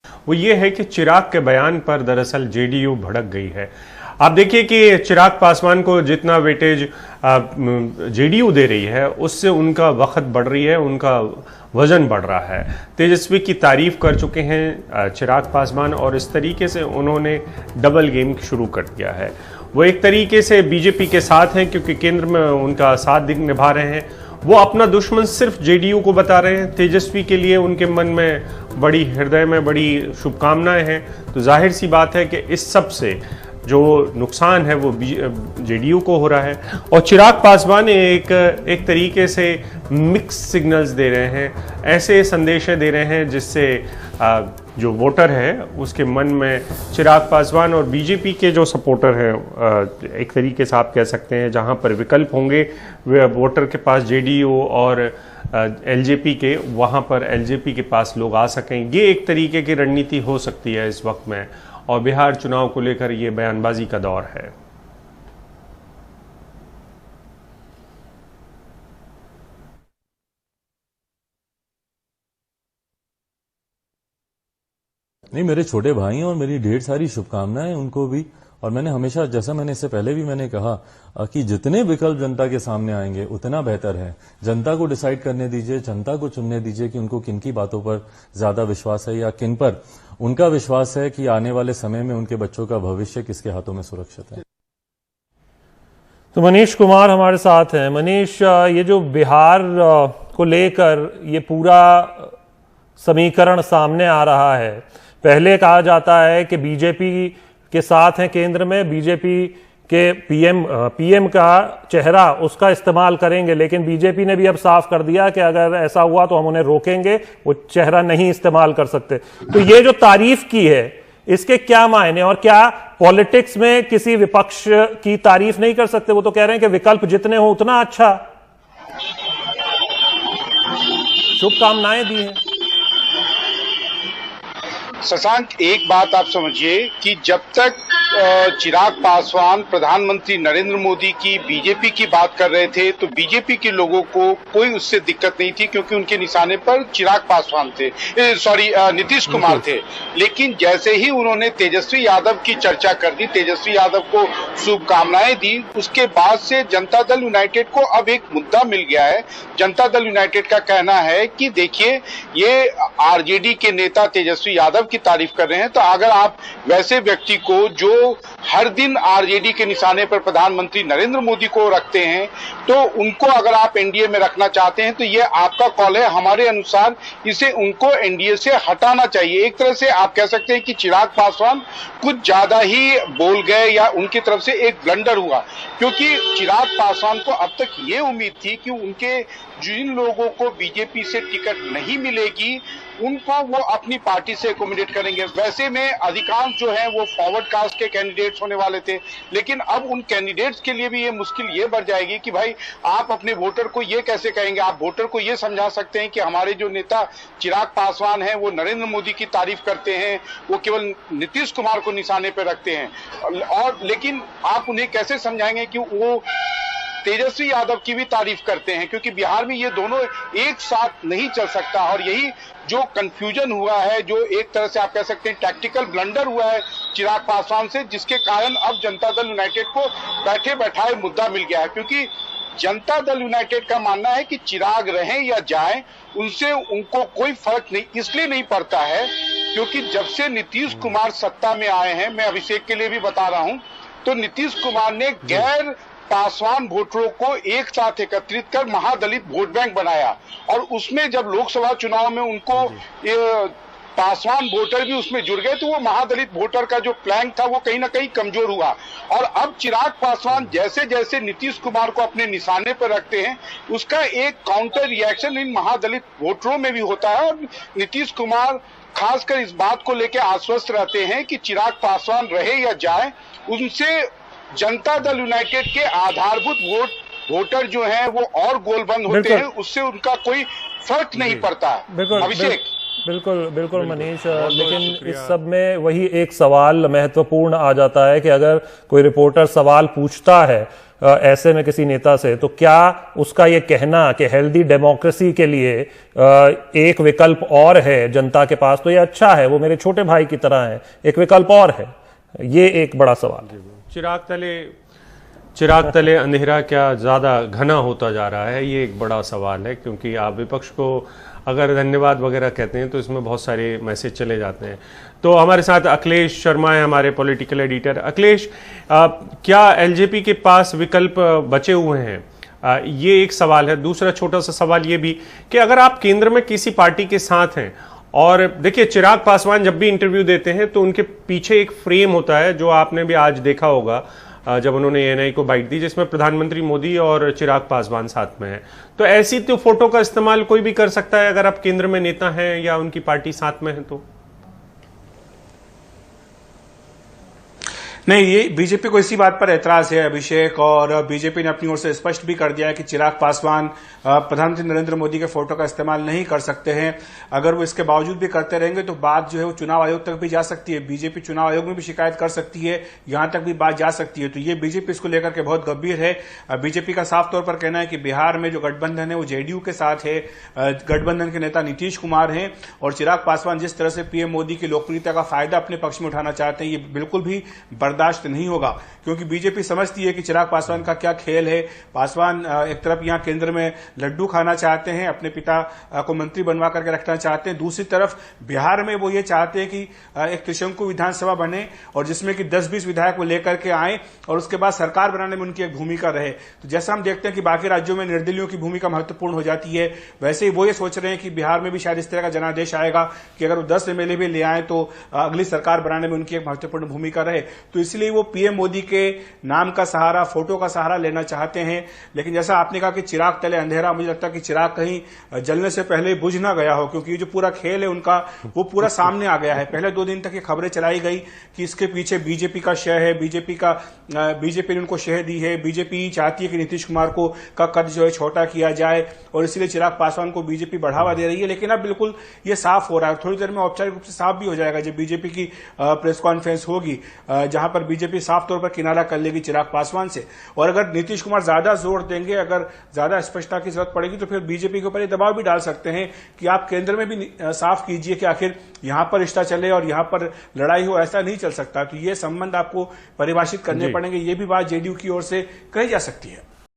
वो ये है कि चिराग के बयान पर दरअसल जेडीयू भड़क गई है। आप देखिए कि चिराग पासवान को जितना वेटेज जेडीयू दे रही है उससे उनका वक्त बढ़ रही है, उनका वजन बढ़ रहा है। तेजस्वी की तारीफ कर चुके हैं चिराग पासवान और इस तरीके से उन्होंने डबल गेम शुरू कर दिया है। वो एक तरीके से बीजेपी के साथ हैं क्योंकि केंद्र में उनका साथ निभा रहे हैं। वो अपना दुश्मन सिर्फ जेडीयू को बता रहे हैं। तेजस्वी के लिए उनके मन में बड़ी हृदय में बड़ी शुभकामनाएं हैं। तो जाहिर सी बात है कि इस सब से जो नुकसान है वो जेडीयू को हो रहा है। और चिराग पासवान एक तरीके से मिक्स सिग्नल्स दे रहे हैं, ऐसे संदेश दे रहे हैं जिससे जो वोटर है उसके मन में चिराग पासवान और बीजेपी के जो सपोर्टर हैं, एक तरीके से आप कह सकते हैं जहां पर विकल्प होंगे वे वोटर के पास जेडीयू और एलजेपी के, वहां पर एलजेपी के पास लोग आ सकें। ये एक तरीके की रणनीति हो सकती है इस वक्त में। और बिहार चुनाव को लेकर ये बयानबाजी का दौर है। नहीं, मेरे छोटे भाई हैं और मेरी ढेर सारी शुभकामनाएं उनको भी। और मैंने हमेशा, जैसा मैंने इससे पहले भी मैंने कहा कि जितने विकल्प जनता के सामने आएंगे उतना बेहतर है। जनता को डिसाइड करने दीजिए, जनता को चुनने दीजिए कि उनको किन की बातों पर ज्यादा विश्वास है या किन पर उनका विश्वास है कि आने वाले समय में उनके बच्चों का भविष्य किसके हाथों में सुरक्षित है। तो मनीष कुमार हमारे साथ हैं। मनीष, ये जो बिहार को लेकर ये पूरा समीकरण सामने आ रहा है, पहले कहा जाता है कि बीजेपी के साथ हैं केंद्र में, बीजेपी के पीएम का चेहरा उसका इस्तेमाल करेंगे, लेकिन बीजेपी ने भी अब साफ कर दिया कि अगर ऐसा हुआ तो हम उन्हें रोकेंगे, वो चेहरा नहीं इस्तेमाल कर सकते। तो ये जो तारीफ की है इसके क्या मायने, और क्या पॉलिटिक्स में किसी विपक्ष की तारीफ नहीं कर सकते? वो तो कह रहे हैं कि विकल्प जितने हो उतना अच्छा। शुभकामनाएं दी हैं। शशांक, एक बात आप समझिए कि जब तक चिराग पासवान प्रधानमंत्री नरेंद्र मोदी की बीजेपी की बात कर रहे थे तो बीजेपी के लोगों को कोई उससे दिक्कत नहीं थी क्योंकि उनके निशाने पर चिराग पासवान थे, नीतीश कुमार थे। लेकिन जैसे ही उन्होंने तेजस्वी यादव की चर्चा कर दी, तेजस्वी यादव को शुभकामनाएं दी, उसके बाद से जनता दल यूनाइटेड को अब एक मुद्दा मिल गया है। जनता दल यूनाइटेड का कहना है कि देखिए, ये आरजेडी के नेता तेजस्वी यादव की तारीफ कर रहे हैं, तो अगर आप वैसे व्यक्ति को जो हर दिन आरजेडी के निशाने पर प्रधानमंत्री नरेंद्र मोदी को रखते हैं, तो उनको अगर आप एनडीए में रखना चाहते हैं तो ये आपका कॉल है। हमारे अनुसार इसे उनको एनडीए से हटाना चाहिए। एक तरह से आप कह सकते हैं कि चिराग पासवान कुछ ज्यादा ही बोल गए या उनकी तरफ से एक ब्लंडर हुआ, क्योंकि चिराग पासवान को अब तक ये उम्मीद थी कि उनके जिन लोगों को बीजेपी से टिकट नहीं मिलेगी उनको वो अपनी पार्टी से एकोमोडेट करेंगे। वैसे में अधिकांश जो है वो फॉरवर्ड कास्ट के कैंडिडेट्स होने वाले थे, लेकिन अब उन कैंडिडेट्स के लिए भी ये मुश्किल ये बढ़ जाएगी कि भाई आप अपने वोटर को ये कैसे कहेंगे। आप वोटर को ये समझा सकते हैं कि हमारे जो नेता चिराग पासवान हैं वो नरेंद्र मोदी की तारीफ करते हैं, वो केवल नीतीश कुमार को निशाने पर रखते हैं, और लेकिन आप उन्हें कैसे समझाएंगे कि वो तेजस्वी यादव की भी तारीफ करते हैं, क्योंकि बिहार में ये दोनों एक साथ नहीं चल सकता। और यही जो कंफ्यूजन हुआ है, जो एक तरह से आप कह सकते हैं टैक्टिकल ब्लंडर हुआ है चिराग पासवान से, जिसके कारण अब जनता दल यूनाइटेड को बैठे बैठाए मुद्दा मिल गया है। क्योंकि जनता दल यूनाइटेड का मानना है कि चिराग रहें या जाएं, उनसे उनको कोई फर्क नहीं इसलिए नहीं पड़ता है क्योंकि जब से नीतीश कुमार सत्ता में आए हैं, मैं अभिषेक के लिए भी बता रहा हूं, तो नीतीश कुमार ने गैर पासवान वोटरों को एक साथ एकत्रित कर महादलित वोट बैंक बनाया, और उसमें जब लोकसभा चुनाव में उनको पासवान वोटर भी उसमें जुड़ गए, तो वो महादलित वोटर का जो प्लान था वो कहीं ना कहीं कमजोर हुआ। और अब चिराग पासवान जैसे जैसे नीतीश कुमार को अपने निशाने पर रखते हैं, उसका एक काउंटर रिएक्शन इन महादलित वोटरों में भी होता है। और नीतीश कुमार खासकर इस बात को लेकर आश्वस्त रहते हैं कि चिराग पासवान रहे या जाए, उनसे जनता दल यूनाइटेड के आधारभूत वोटर जो हैं वो और गोलबंद होते हैं, उससे उनका कोई फर्क नहीं पड़ता है। अभिषेक, बिल्कुल मनीष, लेकिन इस सब में वही एक सवाल महत्वपूर्ण आ जाता है कि अगर कोई रिपोर्टर सवाल पूछता है ऐसे में किसी नेता से, तो क्या उसका ये कहना कि हेल्दी डेमोक्रेसी के लिए एक विकल्प और है जनता के पास, तो ये अच्छा है, वो मेरे छोटे भाई की तरह है, एक विकल्प और है, ये एक बड़ा सवाल है। चिराग तले अंधेरा क्या ज्यादा घना होता जा रहा है, ये एक बड़ा सवाल है, क्योंकि आप विपक्ष को अगर धन्यवाद वगैरह कहते हैं तो इसमें बहुत सारे मैसेज चले जाते हैं। तो हमारे साथ अखिलेश शर्मा है, हमारे पॉलिटिकल एडिटर। अखिलेश, क्या एलजेपी के पास विकल्प बचे हुए हैं? ये एक सवाल है। दूसरा छोटा सा सवाल ये भी कि अगर आप केंद्र में किसी पार्टी के साथ हैं, और देखिए चिराग पासवान जब भी इंटरव्यू देते हैं तो उनके पीछे एक फ्रेम होता है जो आपने भी आज देखा होगा जब उन्होंने एएनआई को बाइट दी, जिसमें प्रधानमंत्री मोदी और चिराग पासवान साथ में है। तो ऐसी तो फोटो का इस्तेमाल कोई भी कर सकता है अगर आप केंद्र में नेता हैं या उनकी पार्टी साथ में है तो। नहीं, ये बीजेपी को इसी बात पर ऐतराज है अभिषेक, और बीजेपी ने अपनी ओर से स्पष्ट भी कर दिया है कि चिराग पासवान प्रधानमंत्री नरेंद्र मोदी के फोटो का इस्तेमाल नहीं कर सकते हैं। अगर वो इसके बावजूद भी करते रहेंगे तो बात जो है वो चुनाव आयोग तक भी जा सकती है, बीजेपी चुनाव आयोग में भी शिकायत कर सकती है, यहां तक भी बात जा सकती है। तो ये बीजेपी इसको लेकर के बहुत गंभीर है। बीजेपी का साफ तौर पर कहना है कि बिहार में जो गठबंधन है वो जेडीयू के साथ है, गठबंधन के नेता नीतीश कुमार हैं, और चिराग पासवान जिस तरह से पीएम मोदी की लोकप्रियता का फायदा अपने पक्ष में उठाना चाहते हैं, ये बिल्कुल भी बर्दाश्त नहीं होगा, क्योंकि बीजेपी समझती है कि चिराग पासवान का क्या खेल है। पासवान एक तरफ यहां केंद्र में लड्डू खाना चाहते हैं, अपने पिता को मंत्री बनवा करके रखना चाहते हैं, दूसरी तरफ बिहार में वो ये चाहते हैं कि एक त्रिशंकु विधानसभा बने और जिसमें कि 10-20 विधायक को लेकर के आए और उसके बाद सरकार बनाने में उनकी एक भूमिका रहे। तो जैसा हम देखते हैं कि बाकी राज्यों में निर्दलीयों की भूमिका महत्वपूर्ण हो जाती है, वैसे ही वो ये सोच रहे हैं कि बिहार में भी शायद इस तरह का जनादेश आएगा कि अगर वो 10 एमएलए भी ले आए तो अगली सरकार बनाने में उनकी एक महत्वपूर्ण भूमिका रहे। तो इसलिए वो पीएम मोदी के नाम का सहारा, फोटो का सहारा लेना चाहते हैं। लेकिन जैसा आपने कहा कि चिराग तले अंधेरा, मुझे लगता है कि चिराग कहीं जलने से पहले बुझ ना गया हो, क्योंकि ये जो पूरा खेल है उनका वो पूरा सामने आ गया है। पहले 2 दिन तक ये खबरें चलाई गई कि इसके पीछे बीजेपी का शय है, बीजेपी ने उनको शय दी है, बीजेपी चाहती है कि नीतीश कुमार का कद जो है छोटा किया जाए और इसलिए चिराग पासवान को बीजेपी बढ़ावा दे रही है। लेकिन अब बिल्कुल ये साफ हो रहा है, थोड़ी देर में औपचारिक रूप से साफ भी हो जाएगा जब बीजेपी की प्रेस कॉन्फ्रेंस होगी, जहां पर बीजेपी साफ तौर पर किनारा कर लेगी चिराग पासवान से। और अगर नीतीश कुमार ज्यादा जोर देंगे, अगर ज्यादा स्पष्टता की जरूरत पड़ेगी तो फिर बीजेपी के ऊपर ये दबाव भी डाल सकते हैं कि आप केंद्र में भी साफ कीजिए कि आखिर यहां पर रिश्ता चले और यहां पर लड़ाई हो, ऐसा नहीं चल सकता। तो ये संबंध आपको परिभाषित करने पड़ेंगे, ये भी बात जेडीयू की ओर से कही जा सकती है।